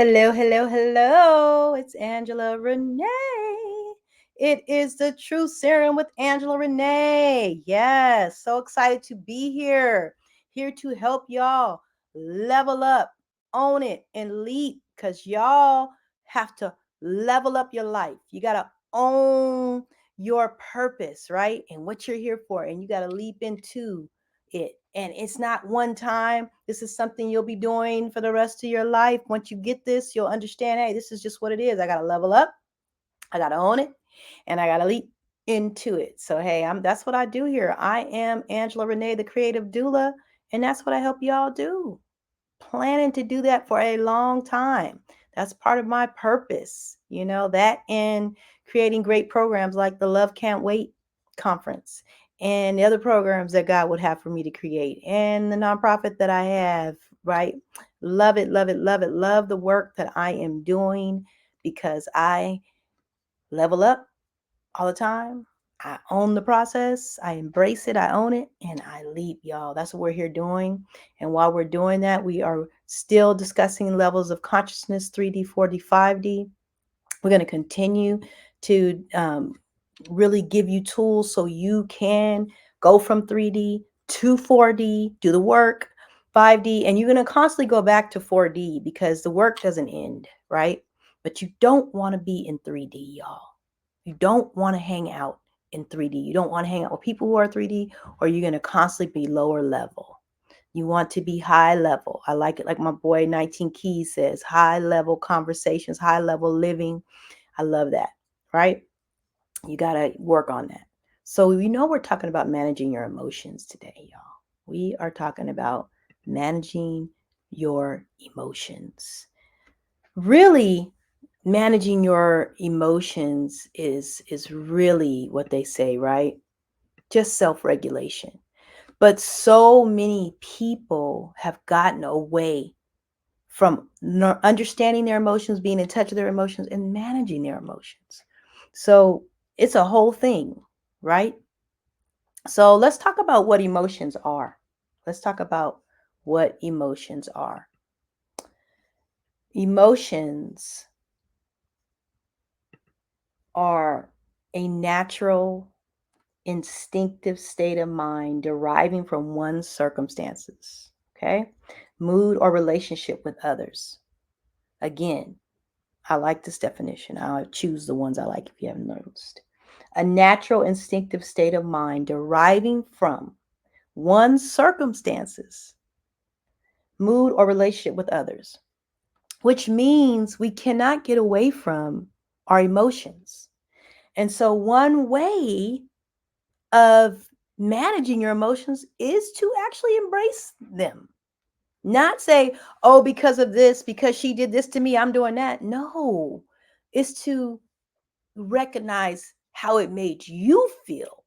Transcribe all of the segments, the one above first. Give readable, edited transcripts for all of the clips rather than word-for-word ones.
Hello, hello, hello. It's Angela Renee. It is the True Serum with Angela Renee. Yes, so excited to be here to help y'all level up, own it, and leap because y'all have to level up your life. You got to own your purpose, right? And what you're here for, and you got to leap into it. And it's not one time. This is something you'll be doing for the rest of your life. Once you get this, you'll understand, hey, this is just what it is. I got to level up. I got to own it, and I got to leap into it. So, hey, that's what I do here. I am Angela Renee, the creative doula, and that's what I help y'all do. Planning to do that for a long time. That's part of my purpose, that and creating great programs like the Love Can't Wait conference and the other programs that God would have for me to create and the nonprofit that I have, right? Love it, love it, love it. Love the work that I am doing because I level up all the time. I own the process. I embrace it. I own it and I leap, y'all. That's what we're here doing. And while we're doing that, we are still discussing levels of consciousness 3D, 4D, 5D. We're going to continue to really give you tools so you can go from 3D to 4D, do the work, 5D, and you're going to constantly go back to 4D because the work doesn't end, right? But you don't want to be in 3D, y'all. You don't want to hang out in 3D. You don't want to hang out with people who are 3D, or you're going to constantly be lower level. You want to be high level. I like it like my boy 19 Keys says, high level conversations, high level living. I love that, right? You got to work on that. So, we're talking about managing your emotions today, y'all. We are talking about managing your emotions. Really, managing your emotions is really what they say, right? Just self-regulation. But so many people have gotten away from understanding their emotions, being in touch with their emotions, and managing their emotions. So it's a whole thing, right? So let's talk about what emotions are. Let's talk about what emotions are. Emotions are a natural, instinctive state of mind deriving from one's circumstances, okay? Mood or relationship with others. Again, I like this definition. I'll choose the ones I like if you haven't noticed. A natural, instinctive state of mind deriving from one's circumstances, mood, or relationship with others, which means we cannot get away from our emotions. And so, one way of managing your emotions is to actually embrace them. Not say, oh, because of this, because she did this to me, I'm doing that. No, it's to recognize how it made you feel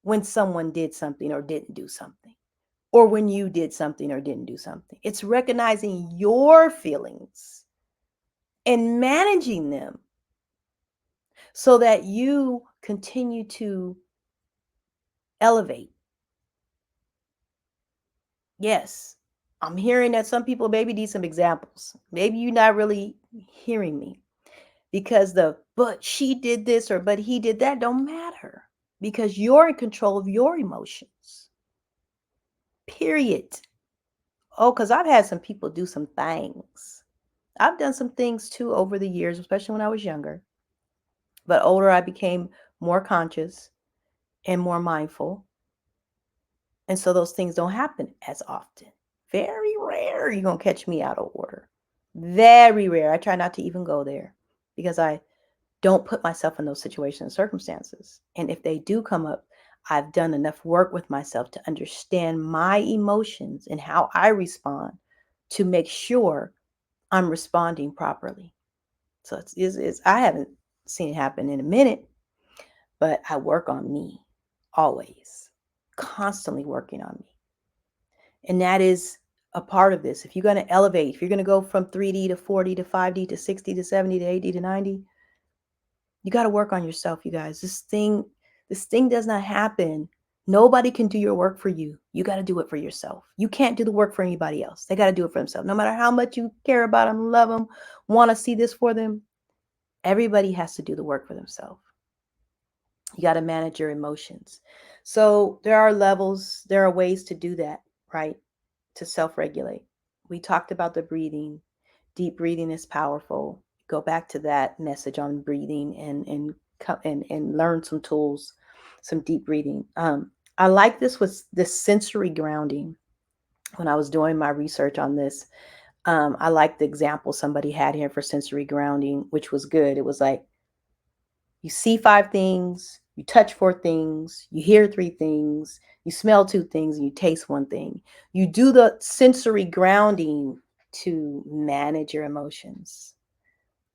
when someone did something or didn't do something, or when you did something or didn't do something. It's recognizing your feelings and managing them so that you continue to elevate. Yes, I'm hearing that some people maybe need some examples. Maybe you're not really hearing me because but she did this or but he did that don't matter because you're in control of your emotions. Period. Oh, because I've had some people do some things. I've done some things too over the years, especially when I was younger. But older, I became more conscious and more mindful. And so those things don't happen as often. Very rare you're going to catch me out of order. Very rare. I try not to even go there because I don't put myself in those situations and circumstances. And if they do come up, I've done enough work with myself to understand my emotions and how I respond to make sure I'm responding properly. So I haven't seen it happen in a minute, but I work on me always, constantly working on me. And that is a part of this. If you're going to elevate, if you're going to go from 3D to 4D to 5D to 60 to 70 to 80 to 90, you got to work on yourself, you guys. This thing does not happen Nobody can do your work for you. You got to do it for yourself. You can't do the work for anybody else. They got to do it for themselves. No matter how much you care about them, love them, want to see this for them, everybody has to do the work for themselves. You got to manage your emotions. So there are levels, there are ways to do that, right? To self regulate. We talked about the breathing. Deep breathing is powerful. Go back to that message on breathing and learn some tools, some deep breathing. I like this was this sensory grounding. When I was doing my research on this, I like the example somebody had here for sensory grounding, which was good. It was like you see five things, you touch four things, you hear three things, you smell two things, and you taste one thing. You do the sensory grounding to manage your emotions.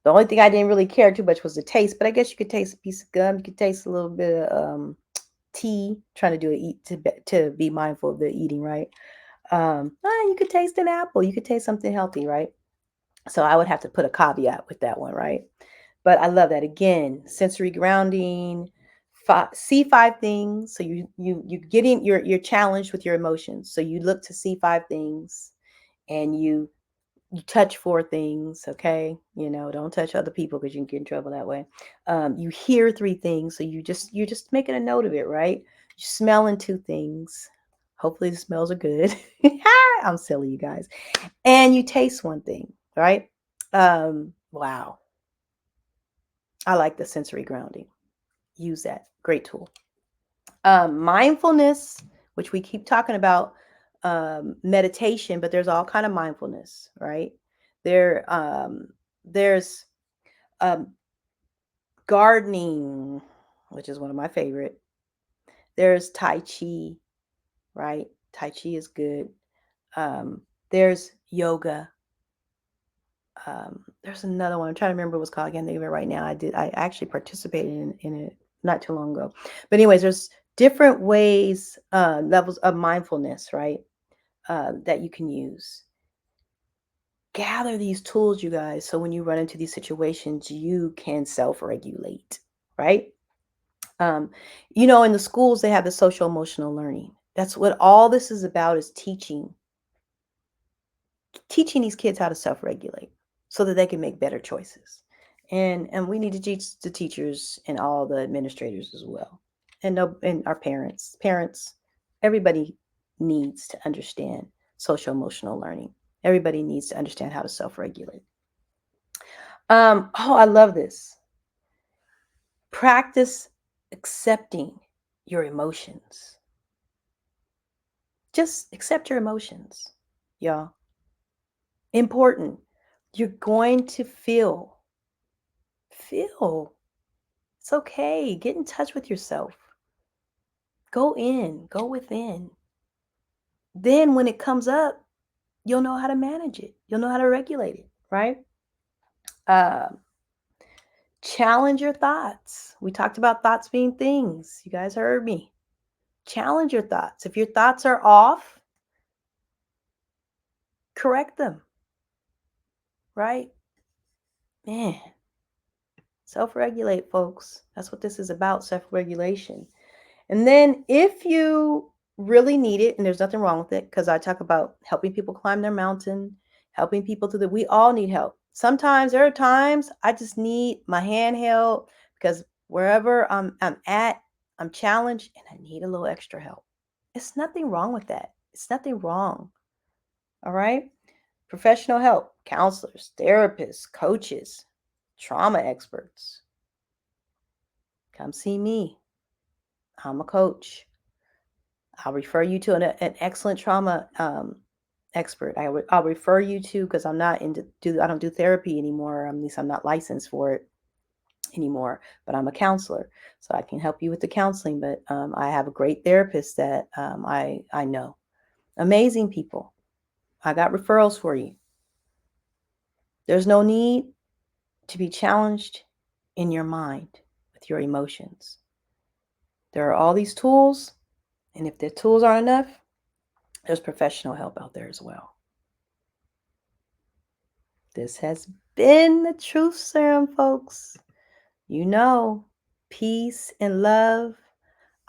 The only thing I didn't really care too much was the taste, but I guess you could taste a piece of gum, you could taste a little bit of tea, trying to do it to be mindful of the eating, right? You could taste an apple, you could taste something healthy, right? So I would have to put a caveat with that one, right? But I love that. Again, sensory grounding. See five things. So you getting you're challenged with your emotions. So you look to see five things, and you touch four things. Okay, don't touch other people because you can get in trouble that way. You hear three things. So you're just making a note of it, right? You're smelling two things. Hopefully the smells are good. I'm silly, you guys. And you taste one thing, right? Wow. I like the sensory grounding. Use that. Great tool. Mindfulness, which we keep talking about, meditation, but there's all kind of mindfulness, right? There's um, gardening, which is one of my favorite. There's Tai Chi, right? Tai Chi is good. Um, there's yoga. There's another one. I'm trying to remember what it's called. I can't think of it right now. I actually participated in it not too long ago. But anyways, there's different ways, levels of mindfulness, right? That you can use. Gather these tools, you guys, so when you run into these situations, you can self-regulate, right? Um, in the schools, they have the social emotional learning. That's what all this is about, is teaching these kids how to self-regulate so that they can make better choices. And we need to teach the teachers and all the administrators as well. And our parents, everybody needs to understand social emotional learning. Everybody needs to understand how to self-regulate. I love this. Practice accepting your emotions. Just accept your emotions, y'all. Important. You're going to feel. It's okay. Get in touch with yourself. Go within. Then when it comes up, you'll know how to manage it. You'll know how to regulate it, right? Uh, challenge your thoughts. We talked about thoughts being things. You guys heard me. Challenge your thoughts. If your thoughts are off, correct them, right? Man, self regulate, folks. That's what this is about, self regulation. And then if you really need it, and there's nothing wrong with it, because I talk about helping people climb their mountain, helping people we all need help. Sometimes there are times I just need my hand held because wherever I'm at, I'm challenged and I need a little extra help. It's nothing wrong with that. It's nothing wrong. All right. Professional help, counselors, therapists, coaches, trauma experts. Come see me. I'm a coach. I'll refer you to an excellent trauma expert. I'll refer you to, because I'm not I don't do therapy anymore. At least I'm not licensed for it anymore. But I'm a counselor, so I can help you with the counseling. But I have a great therapist that I know. Amazing people. I got referrals for you. There's no need to be challenged in your mind with your emotions. There are all these tools, and if the tools aren't enough, there's professional help out there as well. This has been the Truth Serum, folks. Peace and love.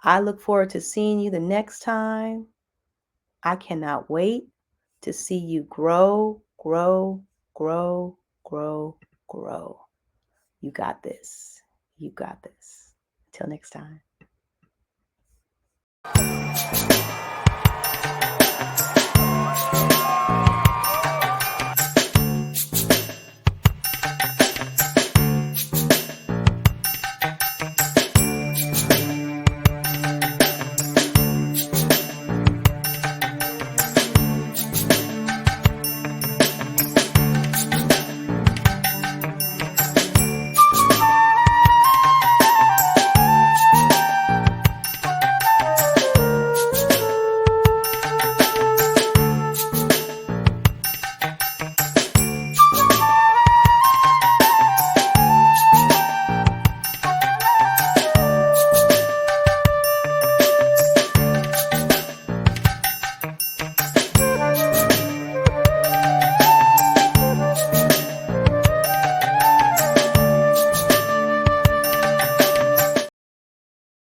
I look forward to seeing you the next time. I cannot wait to see you grow, grow, grow, grow, grow. You got this. You got this. Until next time.